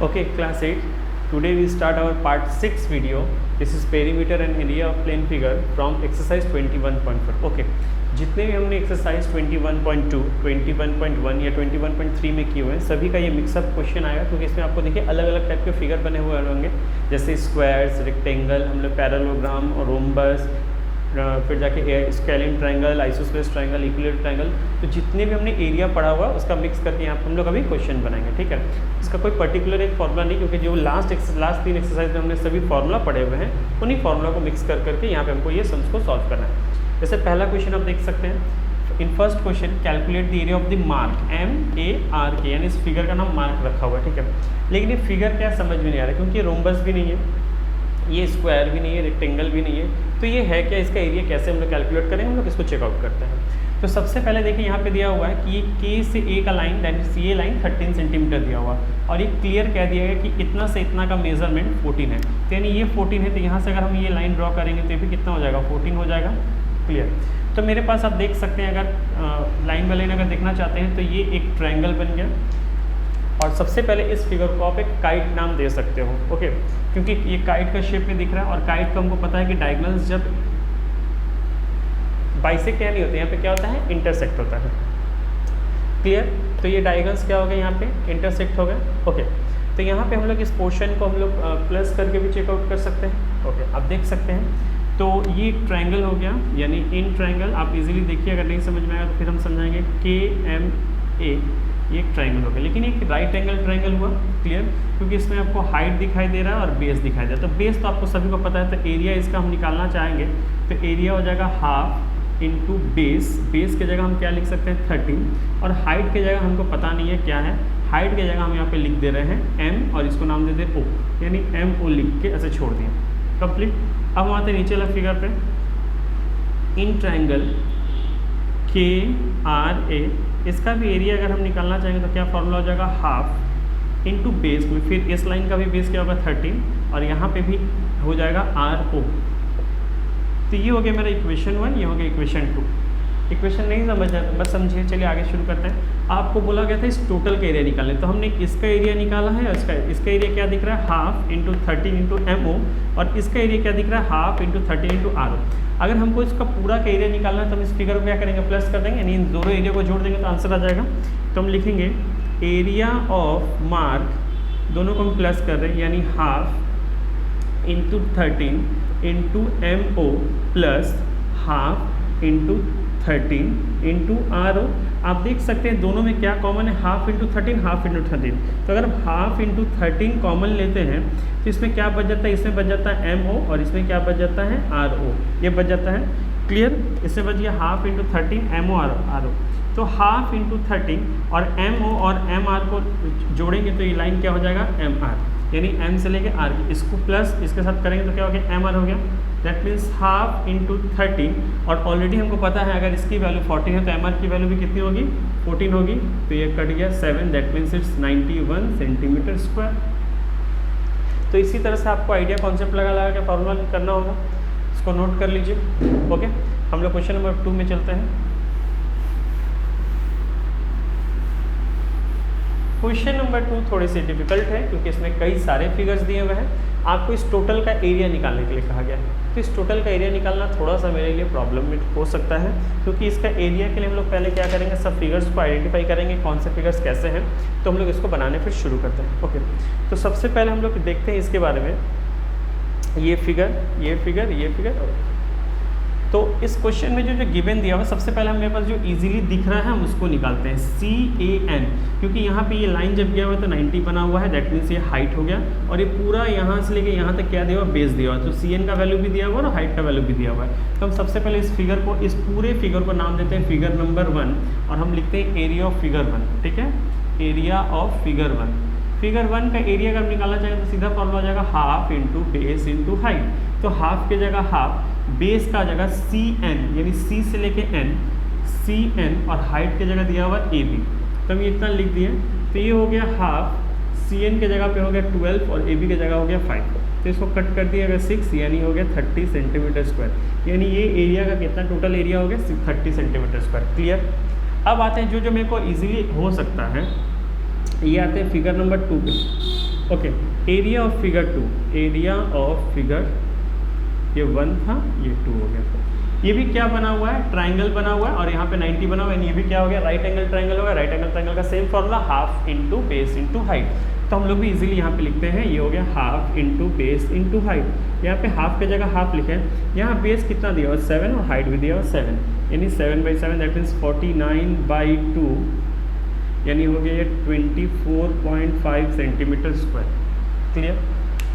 Okay, class 8. Today we start our part 6 video. This is perimeter and area of plane figure from exercise 21.4. Okay, जितने भी हमने exercise 21.2, 21.1 या 21.3 में किए हुए हैं सभी का ये मिक्सअप क्वेश्चन आएगा, क्योंकि इसमें आपको देखिए अलग अलग टाइप के फिगर बने हुए होंगे, जैसे स्क्वायर्स, रेक्टेंगल, हम लोग पैरेललोग्राम और रोम्बस, फिर जाके scalene triangle, isosceles triangle, equilateral triangle. तो जितने भी हमने एरिया पढ़ा हुआ उसका मिक्स करके यहाँ पर हम लोग अभी क्वेश्चन बनाएंगे। ठीक है, इसका कोई पर्टिकुलर एक फॉर्मूला नहीं, क्योंकि जो लास्ट 3 एक्सरसाइज में हमने सभी फॉर्मूला पढ़े हुए हैं उन्हीं फॉर्मूला को मिक्स कर करके यहाँ पे हमको ये सम्स को सॉल्व करना है। जैसे पहला क्वेश्चन आप देख सकते हैं, in first question calculate the area of the mark MARK, यानी इस फिगर का नाम मार्क रखा हुआ है। ठीक है, लेकिन ये फिगर क्या समझ में नहीं आ रहा है, क्योंकि ये रोम्बस भी नहीं है, ये स्क्वायर भी नहीं है, रेक्टेंगल भी नहीं है, तो ये है क्या, इसका एरिया कैसे हम लोग कैलकुलेट करेंगे, हम लोग इसको चेकआउट करते हैं। तो सबसे पहले देखिए यहाँ पे दिया हुआ है कि ये K से A का लाइन, दैट इज ये लाइन 13 सेंटीमीटर दिया हुआ, और ये क्लियर कह दिया गया कि इतना से इतना का मेजरमेंट 14 है, तो यानी ये 14 है, तो यहाँ से अगर हम ये लाइन ड्रॉ करेंगे तो ये भी कितना हो जाएगा, 14 हो जाएगा। क्लियर, तो मेरे पास आप देख सकते हैं, अगर लाइन बाय लाइन अगर देखना चाहते हैं तो ये एक ट्रायंगल बन गया, और सबसे पहले इस फिगर को आप एक काइट नाम दे सकते हो। ओके, क्योंकि ये काइट का शेप में दिख रहा है, और काइट का हमको पता है कि डायगोनल्स जब बाइसेक्ट क्या नहीं होते, यहाँ पे क्या होता है, इंटरसेक्ट होता है। क्लियर, तो ये डायगोनल्स क्या हो गए, यहाँ पे इंटरसेक्ट हो गए। ओके, तो यहाँ पे हम लोग इस पोर्शन को हम लोग प्लस करके भी चेकआउट कर सकते हैं। ओके, आप देख सकते हैं, तो ये एक ट्रायंगल हो गया, यानी इन ट्रायंगल आप इजीली देखिए, अगर नहीं समझ में आएगा तो फिर हम समझाएंगे KMA, ये एक ट्रायंगल हो गया, लेकिन एक राइट एंगल ट्रायंगल हुआ। क्लियर, क्योंकि इसमें आपको हाइट दिखाई दे रहा है और बेस दिखाई दे रहा है, तो बेस तो आपको सभी को पता है, तो एरिया इसका हम निकालना चाहेंगे तो एरिया हो जाएगा हाफ इंटू बेस, बेस की जगह हम क्या लिख सकते हैं 13, और हाइट की जगह हमको पता नहीं है क्या है, हाइट की जगह हम यहाँ पे लिख दे रहे हैं M, और इसको नाम दे O, यानी MO लिख के ऐसे छोड़ दिए, कंप्लीट। अब हम आते हैं नीचे वाला फिगर पे, इन ट्रायंगल KRA, इसका भी एरिया अगर हम निकालना चाहेंगे तो क्या फॉर्मूला हो जाएगा, हाफ इंटू बेस में, फिर इस लाइन का भी बेस क्या होगा 13, और यहाँ पे भी हो जाएगा RO। तो ये हो गया मेरा इक्वेशन 1, ये हो गया इक्वेशन 2। इक्वेशन नहीं समझ आया बस समझिए, चलिए आगे शुरू करते हैं। आपको बोला गया था इस टोटल का एरिया निकालने, तो हमने इसका एरिया निकाला है, इसका एरिया क्या दिख रहा है, हाफ इंटू 13 इंटू MO, और इसका एरिया क्या दिख रहा है, हाफ इंटू 13 इंटू RO। अगर हमको इसका पूरा का एरिया निकालना है तो हम इस फिगर को क्या करेंगे, प्लस कर देंगे, यानी इन दोनों एरिया को जोड़ देंगे तो आंसर आ जाएगा। तो हम लिखेंगे एरिया ऑफ मार्क, दोनों को हम प्लस कर रहे हैं, यानी half into 13 into MO plus half into 13 into RO। आप देख सकते हैं दोनों में क्या कॉमन है, हाफ इंटू 13, हाफ इंटू 13। तो अगर हम हाफ इंटू 13 कॉमन लेते हैं तो इसमें क्या बच जाता है, इसमें बच जाता है MO, और इसमें क्या बच जाता है RO, ये बच जाता है। क्लियर, इससे बच गया हाफ इंटू 13 MO RO। तो हाफ इंटू 13 और MO और MR को जोड़ेंगे तो ये लाइन क्या हो जाएगा, MR, यानी M से लेके R, इसको प्लस इसके साथ करेंगे तो क्या हो गया, MR हो गया। दैट मीन्स हाफ इंटू 13, और ऑलरेडी हमको पता है अगर इसकी वैल्यू 14 है तो MR की वैल्यू भी कितनी होगी, 14 होगी, तो ये कट गया 7, that means it's 91 centimetre square. तो इसी तरह से आपको आइडिया कॉन्सेप्ट लगा के फॉर्मूला करना होगा, इसको नोट कर लीजिए। ओके, हम लोग क्वेश्चन नंबर 2 में चलते हैं। क्वेश्चन नंबर 2 थोड़ी सी डिफिकल्ट है, क्योंकि इसमें कई सारे फिगर्स दिए हुए हैं, आपको इस टोटल का एरिया निकालने के लिए कहा गया है। तो इस टोटल का एरिया निकालना थोड़ा सा मेरे लिए प्रॉब्लम में हो सकता है, क्योंकि इसका एरिया के लिए हम लोग पहले क्या करेंगे, सब फिगर्स को आइडेंटिफाई करेंगे कौन से फिगर्स कैसे हैं, तो हम लोग इसको बनाने फिर शुरू करते हैं। ओके, तो सबसे पहले हम लोग देखते हैं इसके बारे में, ये फिगर, ये फिगर, ये फिगर। तो इस क्वेश्चन में जो गिवन दिया हुआ, सबसे पहले हमारे पास जो इजीली दिख रहा है हम उसको निकालते हैं, CAN, क्योंकि यहाँ पे ये लाइन जब गया हुआ है तो 90 बना हुआ है, दैट मीन्स ये हाइट हो गया, और ये पूरा यहाँ से लेके यहाँ तक क्या दिया हुआ, बेस दिया हुआ है, तो CN का वैल्यू भी दिया हुआ है और हाइट का वैल्यू भी दिया हुआ है। तो हम सबसे पहले इस फिगर को, इस पूरे फिगर को नाम देते हैं फिगर नंबर 1, और हम लिखते हैं एरिया ऑफ फिगर 1। ठीक है, एरिया ऑफ फिगर 1। फिगर 1 का एरिया अगर हम निकालना चाहें तो सीधा फॉर्मूला हो जाएगा half into base into height. तो हाफ की जगह हाफ, बेस का जगह CN, यानी C से लेके N, CN, और हाइट की जगह दिया हुआ AB, तो हम ये इतना लिख दिए। तो ये हो गया हाफ, CN के जगह पे हो गया 12, और AB की जगह हो गया 5, तो इसको कट कर दिया अगर 6, यानी हो गया 30 सेंटीमीटर स्क्वायर, यानी ये एरिया का कितना टोटल एरिया हो गया 30 सेंटीमीटर स्क्वायर। क्लियर, अब आते हैं जो मेरे को ईजिली हो सकता है, ये आते हैं फिगर नंबर 2 पे। Okay, area of figure 2, area of figure ये 1 था, ये 2 हो गया। ये भी क्या बना हुआ है, ट्राइंगल बना हुआ है और यहाँ पे 90 बना हुआ है, ये भी क्या हो गया, राइट एंगल ट्राइंगल होगा। राइट एंगल ट्राइंगल का same formula, half into base into height. तो हम लोग भी इजीली यहाँ पे लिखते हैं, ये हो गया half into base into height. यहाँ पे हाफ की जगह हाफ लिखे हैं, यहाँ बेस कितना दिया हुआ 7 और हाइट भी दिया हुआ 7, यानी 7/7 दैट मीन्स 49/2, यानी हो गया ये 24.5 सेंटीमीटर स्क्वायर। क्लियर।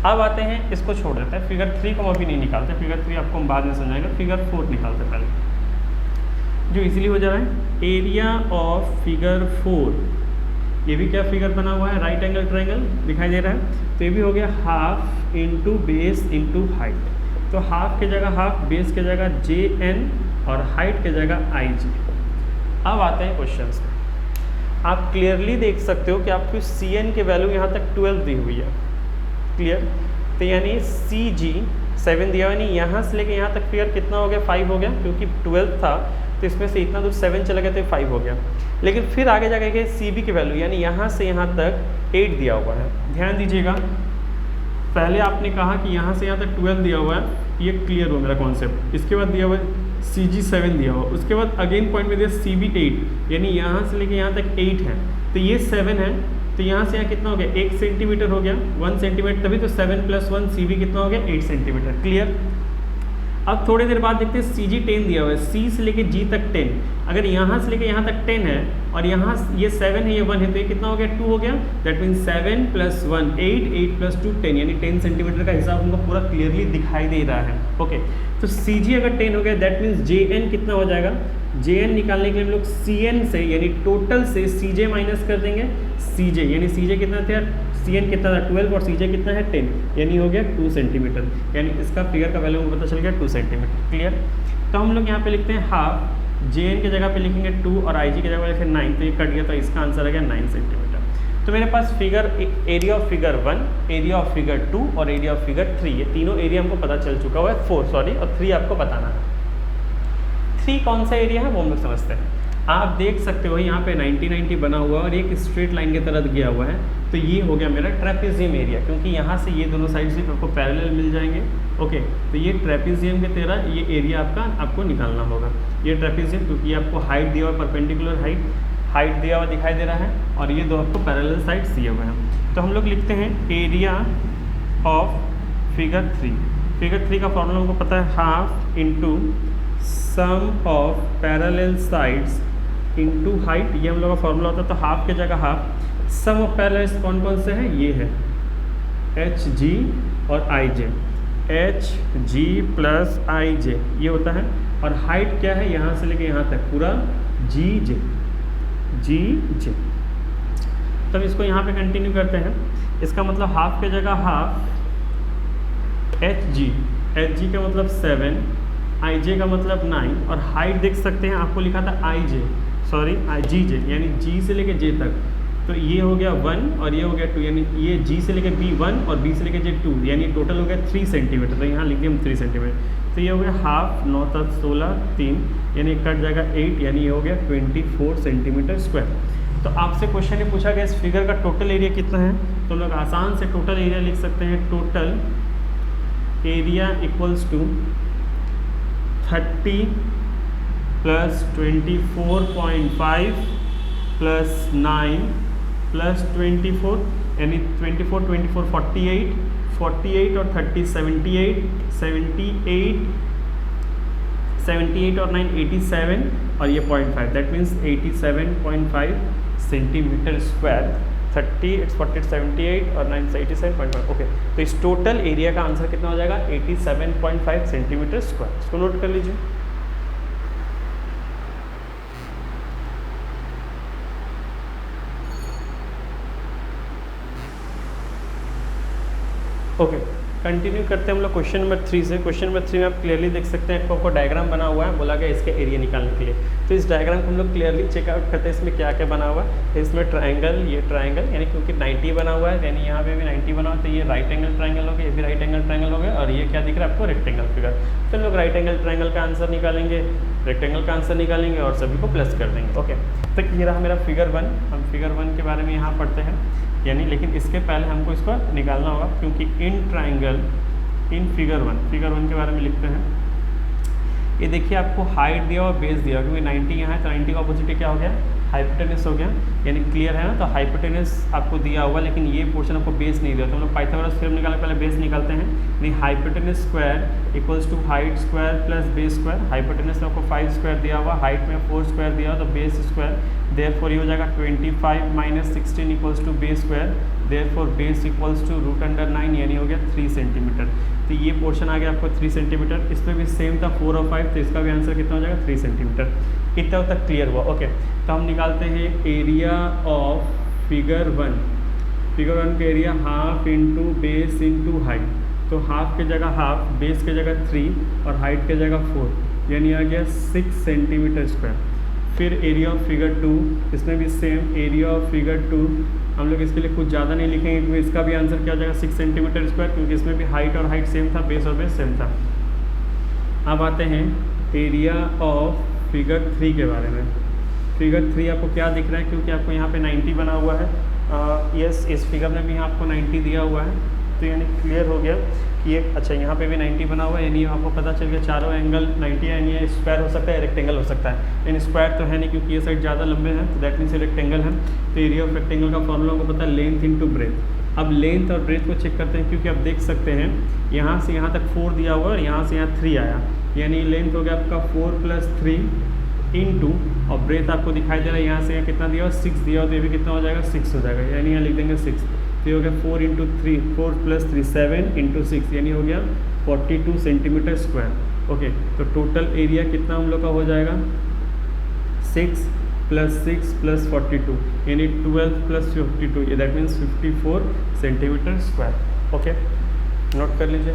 अब आते हैं, इसको छोड़ देते हैं, फिगर 3 को हम अभी नहीं निकालते, फिगर 3 आपको हम बाद में समझाएंगे, फिगर 4 निकालते पहले, जो इजीली हो जा रहा है। एरिया ऑफ फिगर 4, ये भी क्या फिगर बना हुआ है, राइट एंगल ट्रायंगल दिखाई दे रहा है। तो ये भी हो गया half into base into height. तो हाफ के जगह हाफ, बेस के जगह JN और हाइट के जगह IG। अब आते हैं क्वेश्चन में। आप क्लियरली देख सकते हो कि आपको CN की वैल्यू यहाँ तक 12 दी हुई है। क्लियर। तो यानी CG 7 दिया हुआ, यानी यहाँ से लेके यहाँ तक फिगर कितना हो गया, 5 हो गया, क्योंकि 12 था तो इसमें से इतना दूर 7 चला गया तो 5 हो गया। लेकिन फिर आगे जाकर CB की वैल्यू, यानी यहाँ से यहाँ तक 8 दिया हुआ है। ध्यान दीजिएगा, पहले आपने कहा कि यहाँ से यहाँ तक 12 दिया हुआ है, ये क्लियर हो मेरा कॉन्सेप्ट। इसके बाद दिया हुआ है CG 7 दिया हुआ, उसके बाद अगेन पॉइंट में दिया CB 8, यानी यहाँ से लेके यहाँ तक 8 है, तो ये 7 है, तो यहाँ से यहाँ कितना हो गया, 1 सेंटीमीटर हो गया, 1 सेंटीमीटर, तभी तो 7 + 1 CB कितना हो गया, 8 सेंटीमीटर। क्लियर। अब थोड़ी देर बाद देखते हैं CG 10 दिया हुआ है, C से लेके G तक 10, अगर यहाँ से लेके यहाँ तक 10 है और यहाँ ये 7 है, ये 1 है, तो ये कितना हो गया, 2 हो गया। दैट मीन्स 7 + 1 8, 8 + 2 10, यानी 10 सेंटीमीटर का हिसाब हमको पूरा क्लियरली दिखाई दे रहा है। ओके, तो CG अगर 10 हो गया, दैट मीन्स JN कितना हो जाएगा, JN निकालने के लिए हम लोग CN से यानी टोटल से CJ माइनस कर देंगे। CJ यानी CJ कितना था, CN कितना था 12 और CJ कितना है 10, यानी हो गया 2 सेंटीमीटर, यानी इसका फिगर का वैल्यू पता चल गया 2 सेंटीमीटर। क्लियर। तो हम लोग यहाँ पे लिखते हैं हाफ, JN की जगह पे लिखेंगे 2 और IG की जगह पे लिखेंगे 9, तो ये कट गया, तो इसका आंसर आ गया 9 सेंटीमीटर। तो मेरे पास figure area of figure 1, area of figure 2 और एरिया ऑफ फिगर 3, ये तीनों एरिया हमको पता चल चुका हुआ है, 4 सॉरी, और 3 आपको बताना है। 3 कौन सा एरिया है वो हम लोग समझते हैं। आप देख सकते हो यहाँ पे 90-90 बना हुआ है और एक स्ट्रेट लाइन के तरह गया हुआ है, तो ये हो गया मेरा ट्रेपेजियम एरिया, क्योंकि यहाँ से ये दोनों साइड से आपको पैरेलल मिल जाएंगे। ओके, तो ये ट्रेपेजियम के तरह ये एरिया आपको निकालना होगा। ये ट्रेपेजियम, क्योंकि आपको हाइट दिया हुआ, परपेंडिकुलर हाइट दिया हुआ दिखाई दे रहा है, और ये दो आपको पैरेलल साइड्स दिए हुए हैं। तो हम लोग लिखते हैं एरिया ऑफ फिगर 3। फिगर 3 का फॉर्मूला हमको पता है, half into sum of parallel sides into height, ये हम लोग का फॉर्मूला होता है। तो हाफ के जगह हाफ, सम ऑफ पैरेलल्स कौन कौन से हैं, ये है HG और IJ, HG + IJ ये होता है, और हाइट क्या है, यहाँ से लेके यहाँ तक पूरा GJ। तब इसको यहाँ पे कंटिन्यू करते हैं। इसका मतलब हाफ के जगह हाफ, HG का मतलब 7, IJ का मतलब 9, और हाइट देख सकते हैं आपको लिखा था GJ, यानी G से लेके J तक, तो ये हो गया 1 और ये हो गया 2, यानी ये G से लेके B 1 और B से लेके J 2, यानी टोटल हो गया 3 सेंटीमीटर। तो यहाँ लिख दिए हम 3 सेंटीमीटर। तो ये हो गया हाफ, 9 × 16 3, यानी कट जाएगा 8, यानी ये हो गया 24 सेंटीमीटर स्क्वायर। तो आपसे क्वेश्चन ये पूछा गया इस फिगर का टोटल एरिया कितना है, तो हम लोग आसान से टोटल एरिया लिख सकते हैं। टोटल एरिया इक्वल्स टू 30 + 24.5 + 9 + 24, यानी 24 48 और 30 78 और 9 87, और ये 0.5, दैट मीन्स 87.5 सेंटीमीटर स्क्वायर। 30 × 40 78 और 9 87.5। ओके, तो इस टोटल एरिया का आंसर कितना हो जाएगा, 87.5 सेंटीमीटर स्क्वायर। इसको नोट कर लीजिए। ओके, कंटिन्यू करते हैं हम लोग क्वेश्चन नंबर 3 से। क्वेश्चन नंबर 3 में आप क्लियरली देख सकते हैं, आपको डायग्राम बना हुआ है, बोला गया इसके एरिया निकालने के लिए। तो इस डायग्राम को हम लोग क्लियरली चेकआउट करते हैं, इसमें क्या क्या बना हुआ है। इसमें ट्रायंगल, ये ट्रायंगल, यानी क्योंकि 90 बना हुआ है, यानी यहाँ पे भी 90 बना हुआ है, तो ये राइट एंगल ट्रायंगल हो गया, ये भी राइट एंगल ट्रायंगल हो गया, और ये क्या दिख रहा है आपको, रेक्टेंगल फिगर। तो हम लोग राइट एंगल ट्रायंगल का आंसर निकालेंगे, रेक्टेंगल का आंसर निकालेंगे और सभी को प्लस कर देंगे। ओके, तो ये रहा मेरा फिगर 1। हम फिगर 1 के बारे में यहाँ पढ़ते हैं। यानी लेकिन इसके पहले हमको इसको निकालना होगा, क्योंकि इन ट्राइंगल इन फिगर 1 के बारे में लिखते हैं। ये देखिए आपको हाइट दिया और बेस दिया, क्योंकि 90 यहाँ है तो 90 का ऑपोजिट क्या हो गया, हाइपोटेनस हो गया, यानी क्लियर है ना। तो हाइपोटेनस आपको दिया होगा, लेकिन ये पोर्शन आपको बेस नहीं दिया, तो हम लोग पाइथागोरस थ्योरम निकालने पहले बेस निकालते हैं। नहीं, hypotenuse square equals to height square plus base square. Hypotenuse में आपको 5 स्क्वायर दिया हुआ, हाइट में 4 स्क्वायर दिया हुआ, तो बेस स्क्वायर। देयरफॉर ये हो जाएगा 25 minus 16 equals to base square. Therefore base equals to √9, यानी हो गया 3 सेंटीमीटर। तो ये पोर्शन आ गया आपको 3 सेंटीमीटर। इसमें भी सेम था 4 और 5, तो इसका भी आंसर कितना हो जाएगा 3 सेंटीमीटर। इतना तक क्लियर हुआ। ओके, तो हम निकालते हैं एरिया ऑफ फिगर 1। फिगर 1 का area half into base into height, तो हाफ की जगह हाफ, बेस की जगह 3 और हाइट की जगह 4, यानी आ गया 6 सेंटीमीटर स्क्वायर। फिर एरिया ऑफ फिगर 2, इसमें भी सेम एरिया ऑफ फिगर 2, हम लोग इसके लिए कुछ ज़्यादा नहीं लिखेंगे, क्योंकि इसका भी आंसर क्या हो जाएगा 6 सेंटीमीटर स्क्वायर, क्योंकि इसमें भी हाइट और हाइट सेम था, बेस और बेस सेम था। अब आते हैं एरिया ऑफ फिगर 3 के बारे में। फिगर 3 आपको क्या दिख रहा है, क्योंकि आपको यहाँ पे 90 बना हुआ है। यस, इस फिगर में भी आपको 90 दिया हुआ है, तो यानी क्लियर हो गया कि ये अच्छा यहाँ पे भी 90 बना हुआ है, यानी आपको पता चल गया चारों एंगल 90 है, यानी ये स्क्वायर हो सकता है, रेक्टेंगल हो सकता है। लेकिन स्क्वायर तो है नहीं, क्योंकि ये साइड ज़्यादा लंबे हैं, तो दैट मीन्स ये रेक्टेंगल है। तो एरिया ऑफ रेक्टेंगल का फॉर्मूला आपको पता है, लेंथ इंटू ब्रेथ। अब लेंथ और ब्रेथ को चेक करते हैं, क्योंकि आप देख सकते हैं यहाँ से यहाँ तक 4 दिया हुआ है और यहाँ से यहाँ 3 आया, यानी लेंथ हो गया आपका 4 + 3 इंटू, और ब्रेथ आपको दिखाई दे रहा है यहाँ से यहाँ कितना दिया हुआ 6 दिया हुआ, तो ये भी कितना हो जाएगा 6 हो जाएगा, यानी यहाँ लिख देंगे 6। तो ये हो गया 4 × 3, 4 + 3 7 × 6, यानी हो गया 42 सेंटीमीटर स्क्वायर। ओके, तो टोटल एरिया कितना हम लोग का हो जाएगा 6 + 6 + 42, यानी 12 + 52, that means 54 centimetre square. Okay, note कर लीजिए।